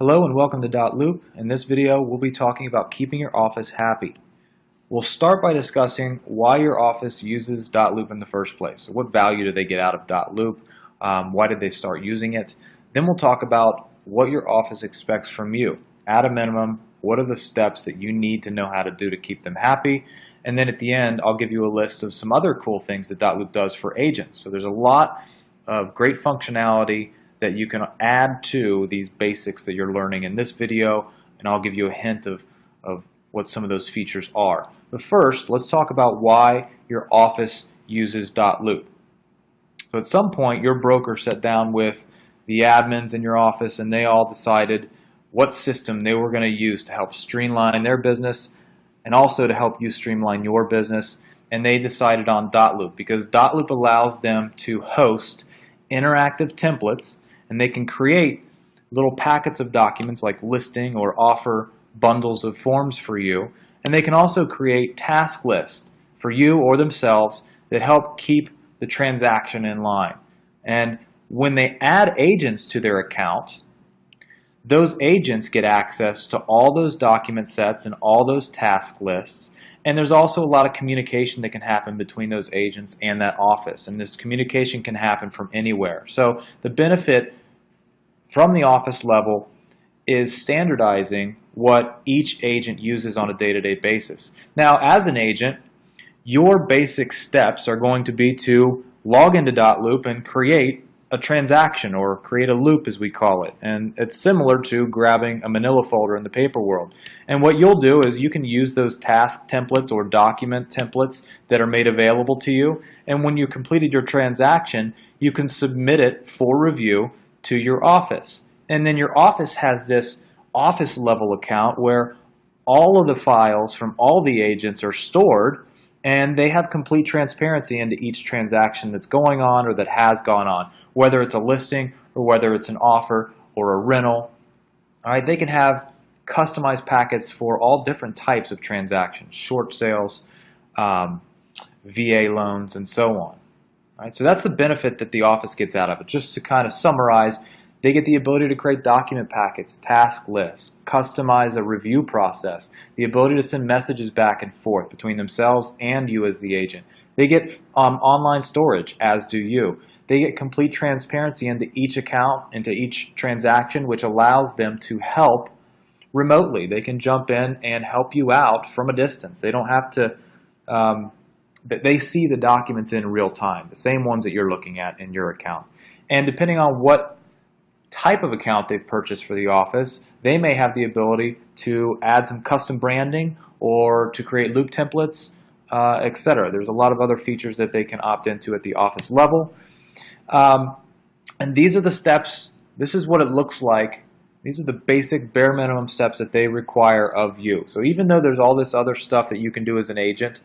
Hello and welcome to dotloop. In this video, we'll be talking about keeping your office happy. We'll start by discussing why your office uses dotloop in the first place. So what value do they get out of dotloop? Why did they start using it? Then we'll talk about what your office expects from you. At a minimum, what are the steps that you need to know how to do to keep them happy? And then at the end, I'll give you a list of some other cool things that dotloop does for agents. So there's a lot of great functionality that you can add to these basics that you're learning in this video, and I'll give you a hint of what some of those features are. But first, let's talk about why your office uses dotloop. So at some point, your broker sat down with the admins in your office and they all decided what system they were going to use to help streamline their business and also to help you streamline your business. And they decided on dotloop because dotloop allows them to host interactive templates, and they can create little packets of documents like listing or offer bundles of forms for you. And they can also create task lists for you or themselves that help keep the transaction in line. And when they add agents to their account, those agents get access to all those document sets and all those task lists. And there's also a lot of communication that can happen between those agents and that office. And this communication can happen from anywhere. So the benefit from the office level is standardizing what each agent uses on a day-to-day basis. Now, as an agent, your basic steps are going to be to log into dotloop and create a transaction, or create a loop as we call it. And it's similar to grabbing a manila folder in the paper world. And what you'll do is you can use those task templates or document templates that are made available to you. And when you completed your transaction, you can submit it for review to your office. And then your office has this office level account where all of the files from all the agents are stored, and they have complete transparency into each transaction that's going on or that has gone on, whether it's a listing or whether it's an offer or a rental. All right, they can have customized packets for all different types of transactions, short sales, VA loans, and so on. All right, so that's the benefit that the office gets out of it. Just to kind of summarize, they get the ability to create document packets, task lists, customize a review process, the ability to send messages back and forth between themselves and you as the agent. They get online storage, as do you. They get complete transparency into each account, into each transaction, which allows them to help remotely. They can jump in and help you out from a distance. They don't have to, they see the documents in real time, the same ones that you're looking at in your account. And depending on what type of account they've purchased for the office, they may have the ability to add some custom branding or to create loop templates, etc. There's a lot of other features that they can opt into at the office level. And these are the steps. This is what it looks like. These are the basic bare minimum steps that they require of you. So even though there's all this other stuff that you can do as an agent,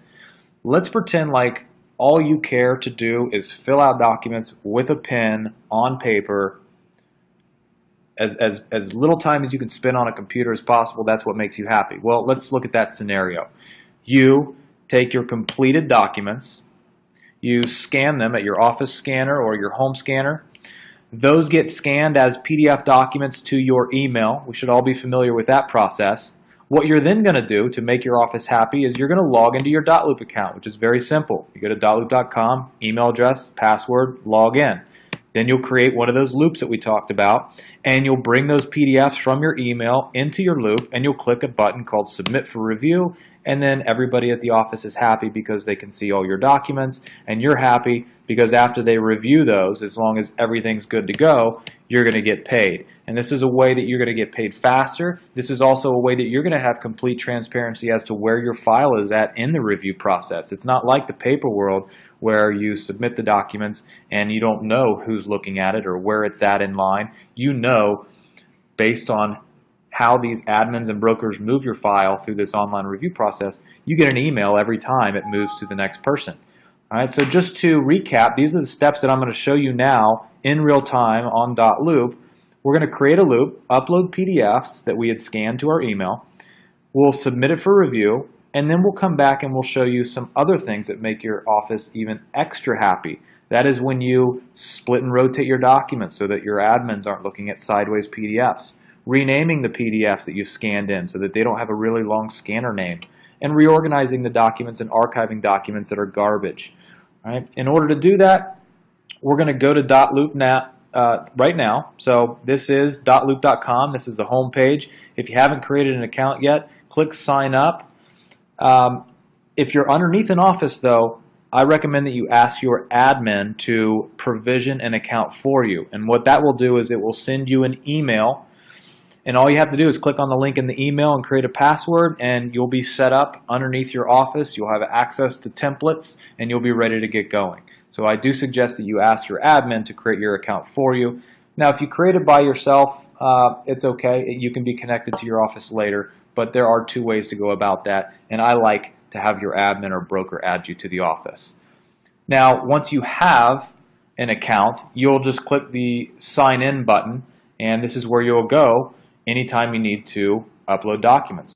let's pretend like all you care to do is fill out documents with a pen on paper. As little time as you can spend on a computer as possible, that's what makes you happy. Well, let's look at that scenario. You take your completed documents, you scan them at your office scanner or your home scanner. Those get scanned as PDF documents to your email. We should all be familiar with that process. What you're then going to do to make your office happy is you're going to log into your dotloop account, which is very simple. You go to dotloop.com, email address, password, log in. Then you'll create one of those loops that we talked about, and you'll bring those PDFs from your email into your loop, and you'll click a button called Submit for Review, and then everybody at the office is happy because they can see all your documents, and you're happy because after they review those, as long as everything's good to go, you're going to get paid. And this is a way that you're going to get paid faster. This is also a way that you're going to have complete transparency as to where your file is at in the review process. It's not like the paper world where you submit the documents and you don't know who's looking at it or where it's at in line. You know, based on how these admins and brokers move your file through this online review process, you get an email every time it moves to the next person. All right, so just to recap, these are the steps that I'm going to show you now in real time on dotloop. We're going to create a loop, upload PDFs that we had scanned to our email. We'll submit it for review, and then we'll come back and we'll show you some other things that make your office even extra happy. That is when you split and rotate your documents so that your admins aren't looking at sideways PDFs. renaming the PDFs that you scanned in so that they don't have a really long scanner name, and reorganizing the documents and archiving documents that are garbage. Right? In order to do that, we're going to go to .loop right now. So this is .loop.com. This is the home page. If you haven't created an account yet, click sign up. If you're underneath an office, though, I recommend that you ask your admin to provision an account for you. And what that will do is it will send you an email, and all you have to do is click on the link in the email and create a password, and you'll be set up underneath your office. You'll have access to templates, and you'll be ready to get going. So I do suggest that you ask your admin to create your account for you. Now, if you create it by yourself, it's okay. You can be connected to your office later, but there are two ways to go about that, and I like to have your admin or broker add you to the office. Now, once you have an account, you'll just click the sign in button, and this is where you'll go anytime you need to upload documents.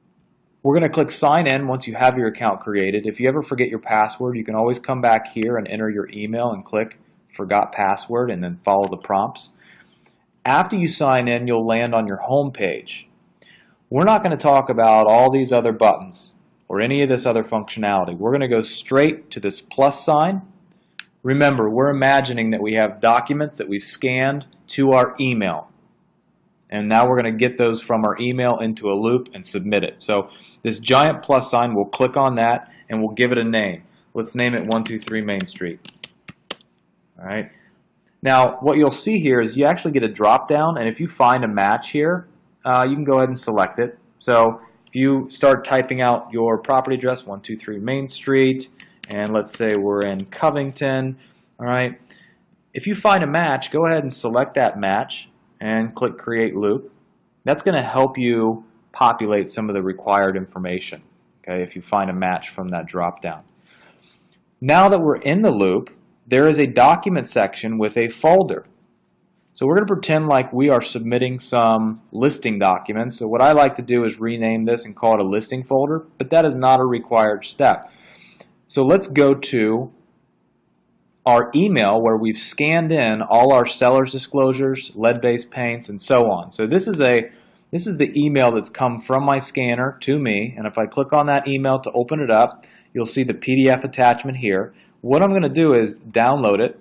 We're going to click sign in once you have your account created. If you ever forget your password, you can always come back here and enter your email and click forgot password and then follow the prompts. After you sign in, you'll land on your home page. We're not going to talk about all these other buttons or any of this other functionality. We're going to go straight to this plus sign. Remember, we're imagining that we have documents that we've scanned to our email. And now we're going to get those from our email into a loop and submit it. So this giant plus sign, we'll click on that and we'll give it a name. Let's name it 123 Main Street. All right. Now, what you'll see here is you actually get a drop down, and if you find a match here, you can go ahead and select it. So if you start typing out your property address, 123 Main Street, and let's say we're in Covington, all right. If you find a match, go ahead and select that match and click Create Loop. That's going to help you populate some of the required information, okay, if you find a match from that drop down. Now that we're in the loop, there is a document section with a folder. So we're going to pretend like we are submitting some listing documents. So what I like to do is rename this and call it a listing folder, but that is not a required step. So let's go to our email where we've scanned in all our seller's disclosures, lead-based paints, and so on. So this is the email that's come from my scanner to me, and if I click on that email to open it up, you'll see the PDF attachment here. What I'm going to do is download it,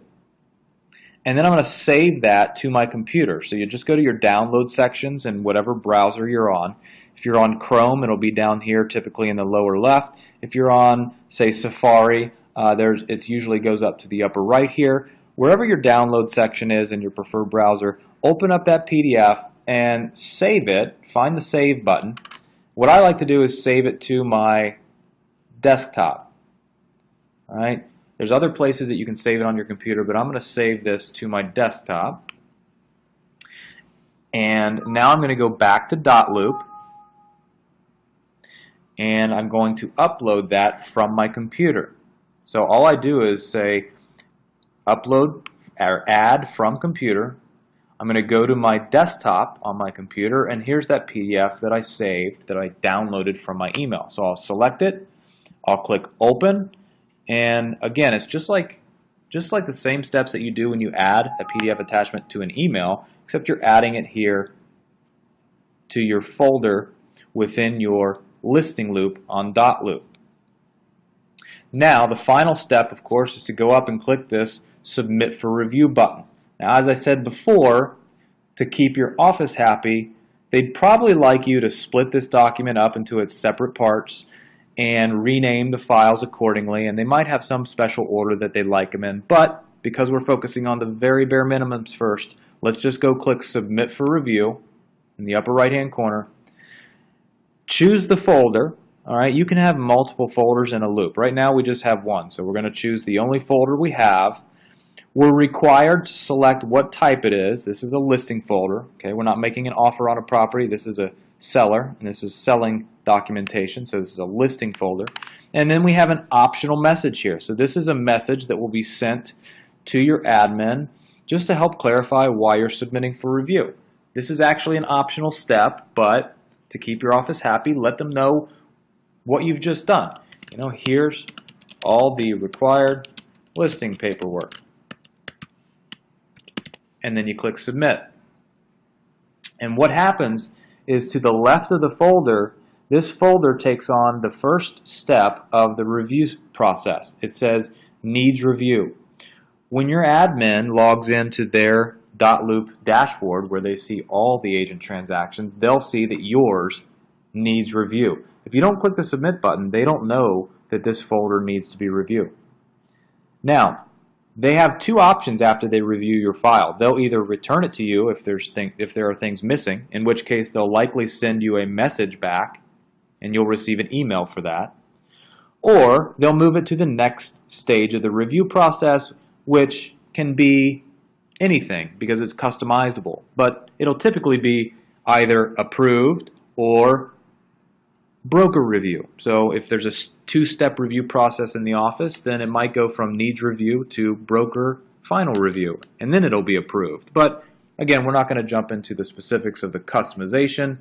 and then I'm going to save that to my computer. So you just go to your download sections in whatever browser you're on. If you're on Chrome, it'll be down here, typically in the lower left. If you're on, say, Safari, it usually goes up to the upper right here. Wherever your download section is in your preferred browser, open up that PDF and save it. Find the save button. What I like to do is save it to my desktop. All right. There's other places that you can save it on your computer, but I'm going to save this to my desktop. And now I'm going to go back to .loop, and I'm going to upload that from my computer. So all I do is say upload or add from computer. I'm going to go to my desktop on my computer, and here's that PDF that I saved, that I downloaded from my email. So I'll select it, I'll click open, and again, it's just like the same steps that you do when you add a PDF attachment to an email, except you're adding it here to your folder within your listing loop on .loop. Now, the final step, of course, is to go up and click this Submit for Review button. Now, as I said before, to keep your office happy, they'd probably like you to split this document up into its separate parts and rename the files accordingly, and they might have some special order that they'd like them in, but because we're focusing on the very bare minimums first, let's just go click Submit for Review in the upper right-hand corner. Choose the folder. All right, you can have multiple folders in a loop. Right now we just have one, so we're going to choose the only folder we have. We're required to select what type it is. This is a listing folder. Okay, we're not making an offer on a property. This is a seller, and this is selling documentation, so this is a listing folder. And then we have an optional message here. So this is a message that will be sent to your admin just to help clarify why you're submitting for review. This is actually an optional step, but to keep your office happy, let them know what you've just done. You know, here's all the required listing paperwork. And then you click Submit. And what happens is to the left of the folder, this folder takes on the first step of the review process. It says needs review. When your admin logs into their .loop dashboard where they see all the agent transactions, they'll see that yours needs review. If you don't click the submit button, they don't know that this folder needs to be reviewed. Now, they have two options after they review your file. They'll either return it to you if there are things missing, in which case they'll likely send you a message back and you'll receive an email for that, or they'll move it to the next stage of the review process, which can be anything because it's customizable, but it'll typically be either approved or broker review. So if there's a two-step review process in the office, then it might go from needs review to broker final review, and then it'll be approved. But again, we're not going to jump into the specifics of the customization.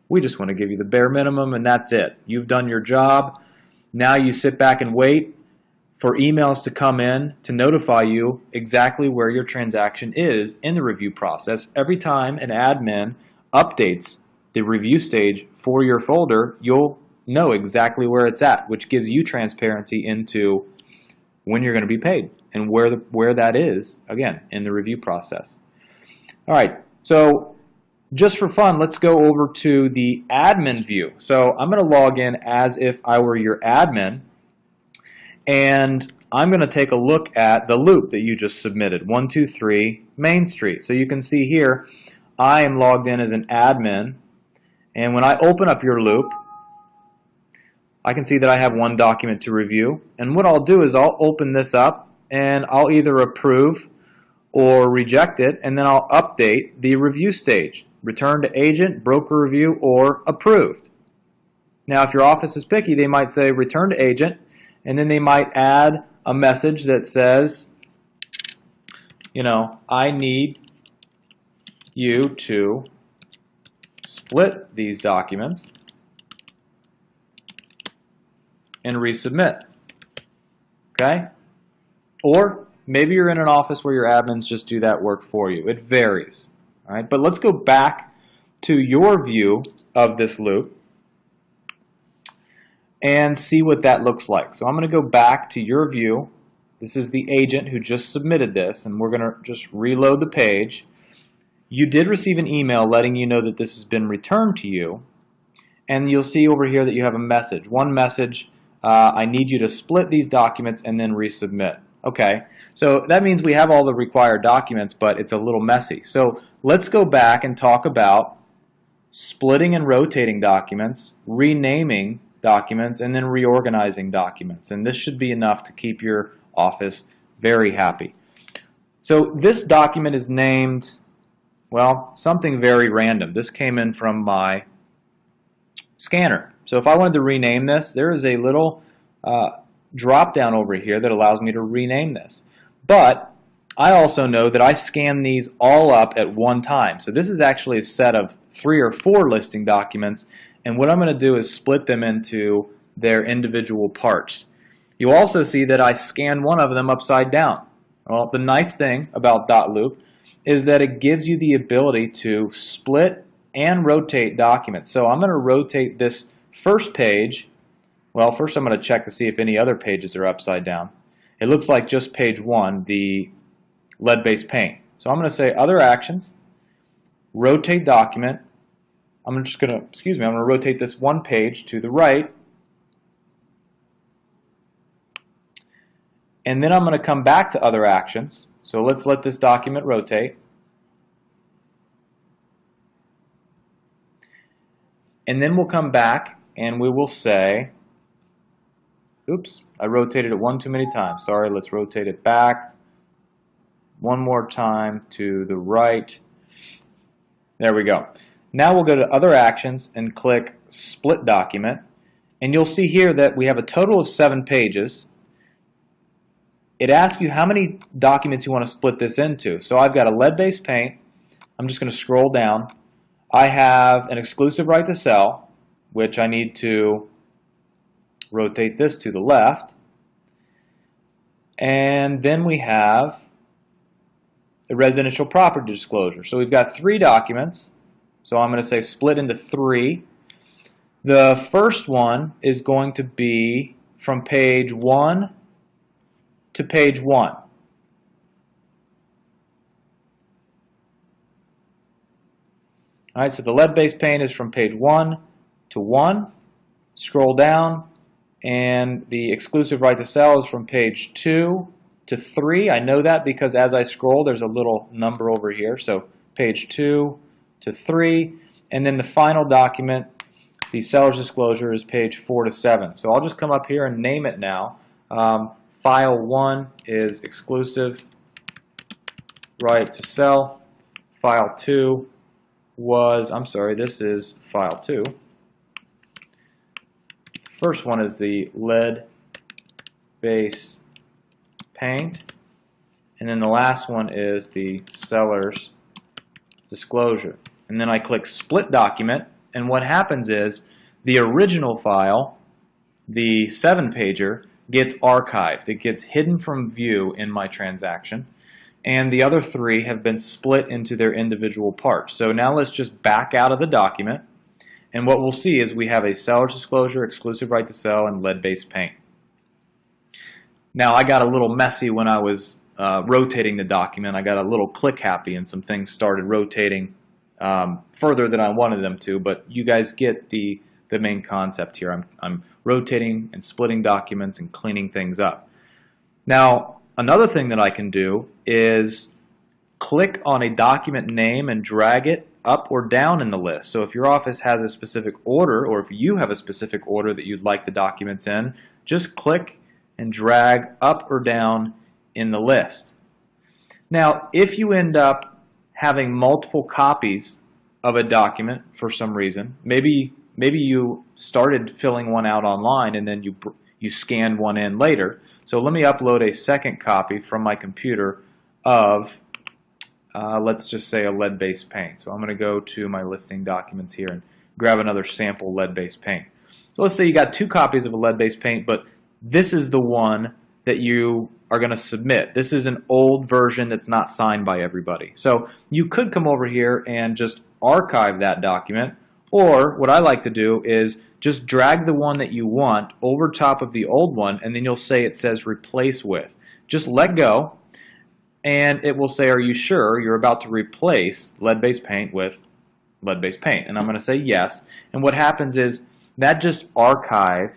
We just want to give you the bare minimum, and that's it. You've done your job. Now you sit back and wait for emails to come in to notify you exactly where your transaction is in the review process. Every time an admin updates the review stage for your folder, you'll know exactly where it's at, which gives you transparency into when you're going to be paid and where that is, again, in the review process. All right, so just for fun, let's go over to the admin view. So I'm going to log in as if I were your admin, and I'm going to take a look at the loop that you just submitted, 123 Main Street. So you can see here, I am logged in as an admin, and when I open up your loop, I can see that I have one document to review. And what I'll do is I'll open this up, and I'll either approve or reject it, and then I'll update the review stage. Return to agent, broker review, or approved. Now, if your office is picky, they might say return to agent, and then they might add a message that says, you know, I need you to split these documents and resubmit. Okay? Or maybe you're in an office where your admins just do that work for you. It varies. All right? But let's go back to your view of this loop and see what that looks like. So I'm going to go back to your view. This is the agent who just submitted this, and we're going to just reload the page. You did receive an email letting you know that this has been returned to you, and you'll see over here that you have a message. One message, I need you to split these documents and then resubmit. Okay, so that means we have all the required documents, but it's a little messy. So let's go back and talk about splitting and rotating documents, renaming documents, and then reorganizing documents. And this should be enough to keep your office very happy. So this document is named, well, something very random. This came in from my scanner. So if I wanted to rename this, there is a little drop down over here that allows me to rename this. But I also know that I scan these all up at one time. So this is actually a set of 3 or 4 listing documents, and what I'm going to do is split them into their individual parts. You also see that I scan one of them upside down. Well, the nice thing about .loop is that it gives you the ability to split and rotate documents. So I'm going to rotate this first page. Well, first I'm going to check to see if any other pages are upside down. It looks like just page 1, the lead-based paint. So I'm going to say Other Actions, Rotate Document. I'm going to rotate this one page to the right. And then I'm going to come back to Other Actions. So let's let this document rotate. And then we'll come back and we will say, oops, I rotated it one too many times. Sorry, let's rotate it back one more time to the right. There we go. Now we'll go to Other Actions and click Split Document. And you'll see here that we have a total of 7 pages. It asks you how many documents you want to split this into. So I've got a lead-based paint. I'm just going to scroll down. I have an exclusive right to sell, which I need to rotate this to the left. And then we have the residential property disclosure. So we've got 3 documents. So I'm going to say split into 3. The first one is going to be from page 1 to page 1. All right, so the lead-based paint is from page 1 to 1. Scroll down, and the exclusive right to sell is from page 2 to 3. I know that because as I scroll, there's a little number over here. So page 2 to 3. And then the final document, the seller's disclosure, is page 4 to 7. So I'll just come up here and name it now. File 1 is exclusive right to sell. File 2 was, I'm sorry, this is file 2. First one is the lead base paint, and then the last one is the seller's disclosure. And then I click split document, and what happens is the original file, the 7-pager, gets archived. It gets hidden from view in my transaction, and the other 3 have been split into their individual parts. So now let's just back out of the document, and what we'll see is we have a seller's disclosure, exclusive right to sell, and lead-based paint. Now I got a little messy when I was rotating the document. I got a little click happy and some things started rotating further than I wanted them to, but you guys get the main concept here. I'm rotating and splitting documents and cleaning things up. Now another thing that I can do is click on a document name and drag it up or down in the list. So if your office has a specific order, or if you have a specific order that you'd like the documents in, just click and drag up or down in the list. Now if you end up having multiple copies of a document for some reason, maybe you started filling one out online and then you scanned one in later. So let me upload a second copy from my computer of let's just say a lead-based paint. So I'm going to go to my listing documents here and grab another sample lead-based paint. So let's say you got 2 copies of a lead-based paint, but this is the one that you are going to submit. This is an old version that's not signed by everybody. So you could come over here and just archive that document, or what I like to do is just drag the one that you want over top of the old one, and then you'll say it says replace with. Just let go, and it will say, are you sure you're about to replace lead-based paint with lead-based paint? And I'm going to say yes. And what happens is that just archived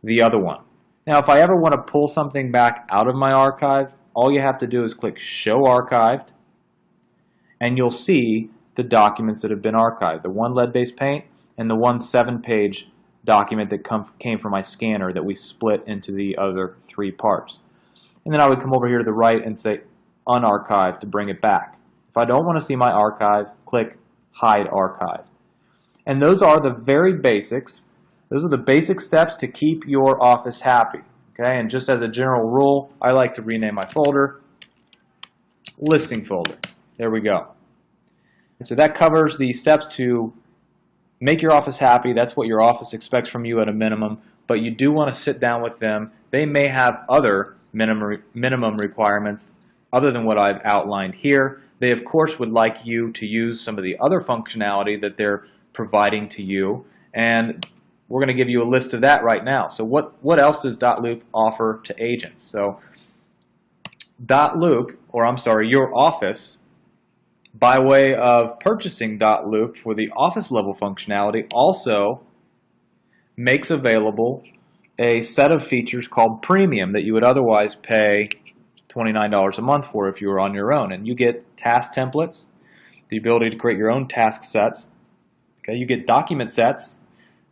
the other one. Now if I ever want to pull something back out of my archive, all you have to do is click Show Archived, and you'll see the documents that have been archived. The one lead-based paint and the one 7-page document that came from my scanner that we split into the other 3 parts. And then I would come over here to the right and say Unarchive to bring it back. If I don't want to see my archive, click Hide Archive. And those are the very basics. Those are the basic steps to keep your office happy. Okay, and just as a general rule, I like to rename my folder Listing Folder. There we go. And so that covers the steps to make your office happy. That's what your office expects from you at a minimum, but you do want to sit down with them. They may have other minimum requirements other than what I've outlined here. They of course would like you to use some of the other functionality that they're providing to you, and we're going to give you a list of that right now. So what else does dotloop offer to agents? So dotloop, or I'm sorry, your office, by way of purchasing dotloop for the office level functionality, also makes available a set of features called Premium that you would otherwise pay $29 a month for if you were on your own. And you get task templates, the ability to create your own task sets. Okay, you get document sets,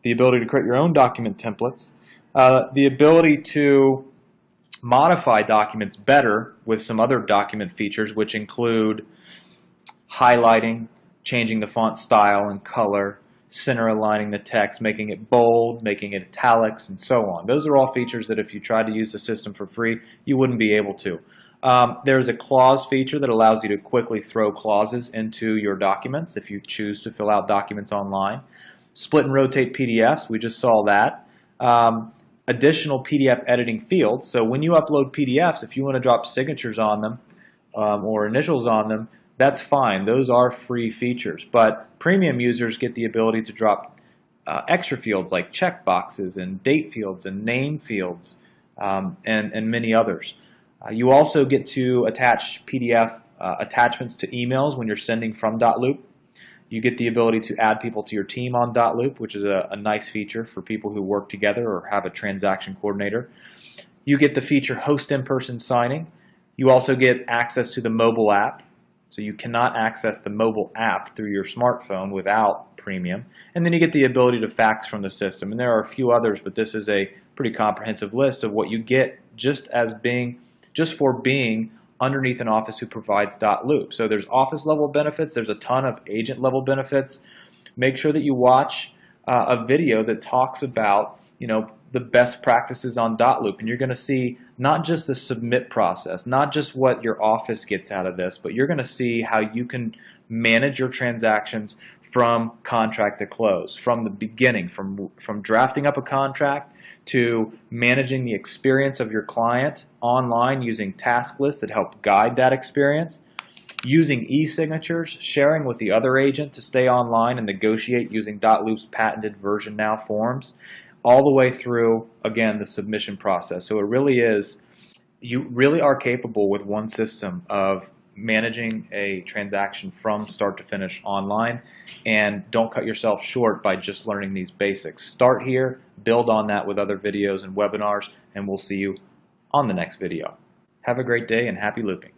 the ability to create your own document templates, the ability to modify documents better with some other document features, which include highlighting, changing the font style and color, center aligning the text, making it bold, making it italics, and so on. Those are all features that if you tried to use the system for free, you wouldn't be able to. There's a clause feature that allows you to quickly throw clauses into your documents if you choose to fill out documents online. Split and rotate PDFs, we just saw that. Additional PDF editing fields. So when you upload PDFs, if you want to drop signatures on them or initials on them, That's fine. Those are free features, but premium users get the ability to drop extra fields like check boxes and date fields and name fields, and many others. You also get to attach PDF attachments to emails when you're sending from .loop. You get the ability to add people to your team on .loop, which is a nice feature for people who work together or have a transaction coordinator. You get the feature host in-person signing. You also get access to the mobile app. So you cannot access the mobile app through your smartphone without premium. And then you get the ability to fax from the system. And there are a few others, but this is a pretty comprehensive list of what you get just for being underneath an office who provides .loop. So there's office level benefits. There's a ton of agent level benefits. Make sure that you watch a video that talks about the best practices on .loop, and you're going to see not just the submit process, not just what your office gets out of this, but you're going to see how you can manage your transactions from contract to close, from the beginning, from drafting up a contract to managing the experience of your client online using task lists that help guide that experience, using e-signatures, sharing with the other agent to stay online and negotiate using .loop's patented version now forms, all the way through, again, the submission process. So it really is, you really are capable with one system of managing a transaction from start to finish online, and don't cut yourself short by just learning these basics. Start here, build on that with other videos and webinars, and we'll see you on the next video. Have a great day and happy looping.